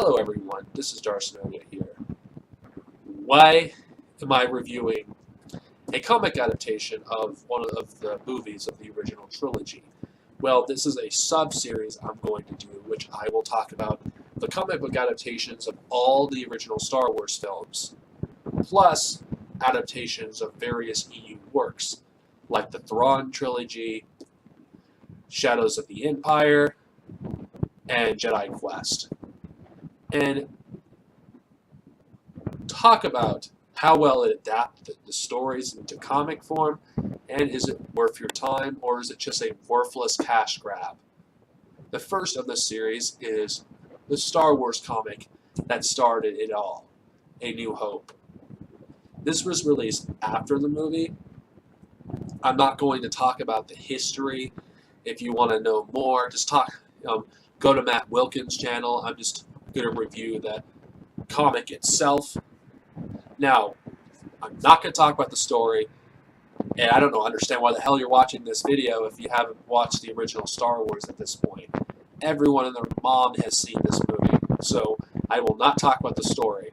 Hello everyone, this is Darsononia here. Why am I reviewing a comic adaptation of one of the movies of the original trilogy? Well, this is a sub-series I'm going to do, which I will talk about the comic book adaptations of all the original Star Wars films, plus adaptations of various EU works, like the Thrawn trilogy, Shadows of the Empire, and Jedi Quest. And talk about how well it adapted the stories into comic form, and is it worth your time, or is it just a worthless cash grab? The first of the series is the Star Wars comic that started it all, A New Hope. This was released after the movie. I'm not going to talk about the history. If you want to know more, just go to Matt Wilkins' channel. I'm just going to review the comic itself. Now, I'm not going to talk about the story, and I don't understand why the hell you're watching this video if you haven't watched the original Star Wars at this point. Everyone and their mom has seen this movie, so I will not talk about the story.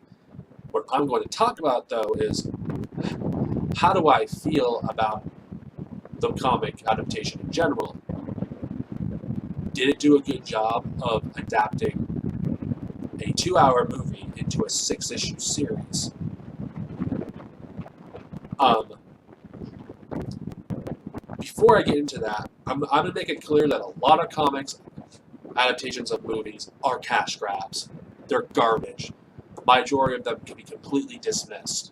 What I'm going to talk about, though, is how do I feel about the comic adaptation in general? Did it do a good job of adapting a 2-hour movie into a 6-issue series? Before I get into that, I'm going to make it clear that a lot of comics adaptations of movies are cash grabs. They're garbage. The majority of them can be completely dismissed.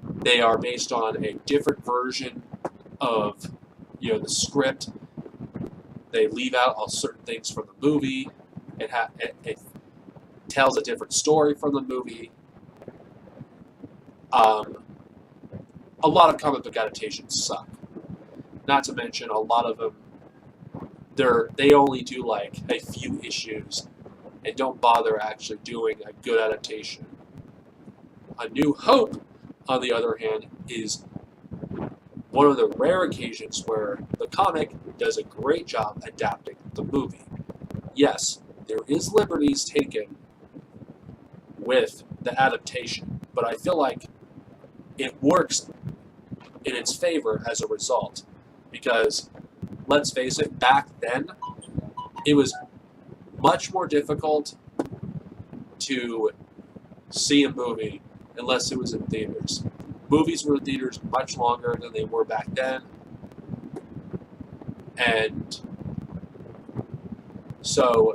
They are based on a different version of, the script. They leave out all certain things from the movie. It tells a different story from the movie. A lot of comic book adaptations suck. Not to mention, a lot of them, they only do like a few issues and don't bother actually doing a good adaptation. A New Hope, on the other hand, is one of the rare occasions where the comic does a great job adapting the movie. Yes, there is liberties taken with the adaptation, but I feel like it works in its favor as a result. Because, let's face it, back then, it was much more difficult to see a movie unless it was in theaters. Movies were in theaters much longer than they were back then. And so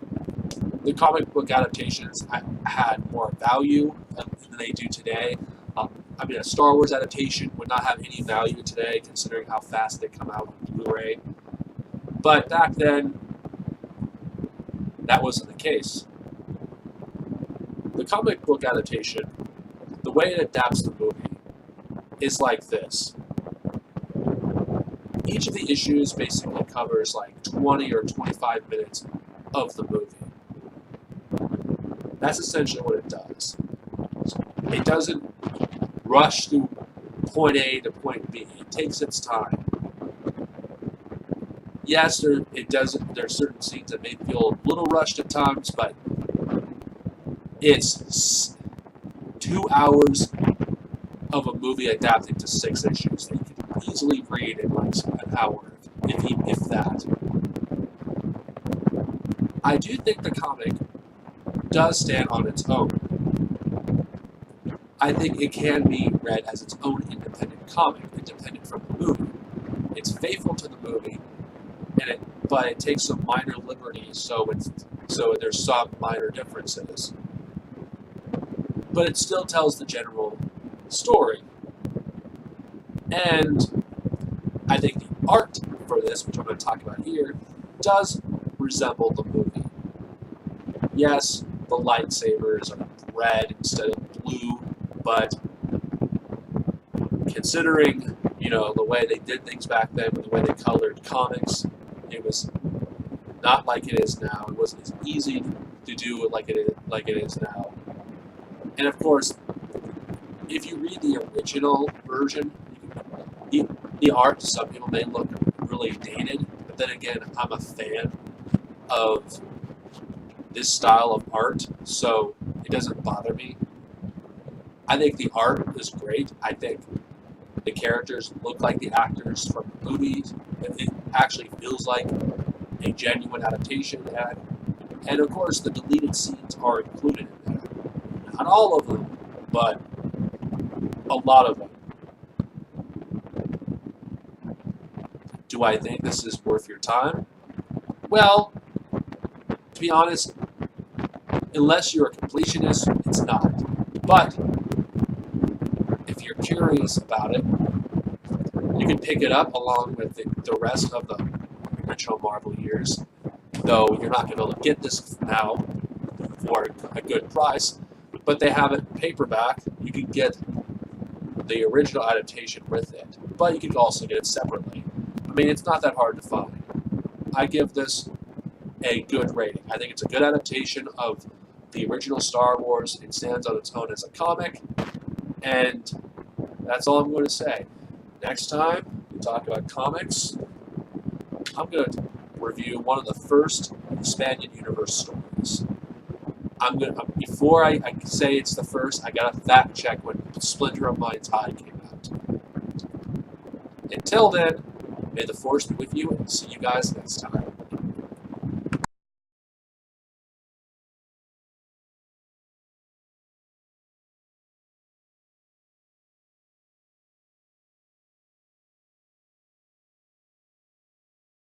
the comic book adaptations had more value than they do today. A Star Wars adaptation would not have any value today, considering how fast they come out on Blu-ray. But back then, that wasn't the case. The comic book adaptation, the way it adapts the movie, is like this. Each of the issues basically covers like 20 or 25 minutes of the movie. That's essentially what it does. It doesn't rush through point A to point B. It takes its time. Yes, there's certain scenes that may feel a little rushed at times, but it's 2 hours of a movie adapted to 6 issues that you can easily read in like an hour, if that. I do think the comic does stand on its own. I think it can be read as its own independent comic, independent from the movie. It's faithful to the movie, but it takes some minor liberties, so there's some minor differences. But it still tells the general story. And I think the art for this, which I'm going to talk about here, does resemble the movie. Yes, the lightsabers are red instead of blue, but considering, the way they did things back then, with the way they colored comics, it was not like it is now. It wasn't as easy to do like it is now. And of course, if you read the original version, the art to some people may look really dated, but then again, I'm a fan of this style of art, so it doesn't bother me. I think the art is great. I think the characters look like the actors from the movies. It actually feels like a genuine adaptation. And of course, the deleted scenes are included in there. Not all of them, but a lot of them. Do I think this is worth your time? Well, to be honest, unless you're a completionist, it's not. But if you're curious about it, you can pick it up along with the rest of the original Marvel years, though you're not going to be able to get this now for a good price, but they have it paperback. You can get the original adaptation with it, but you can also get it separately. I mean, it's not that hard to find. I give this a good rating. I think it's a good adaptation of the original Star Wars. It stands on its own as a comic, and that's all I'm going to say. Next time we talk about comics, I'm going to review one of the first expanded universe stories. Before I say it's the first, I got to fact check when Splinter of My Tide came out. Until then, may the Force be with you, and see you guys next time.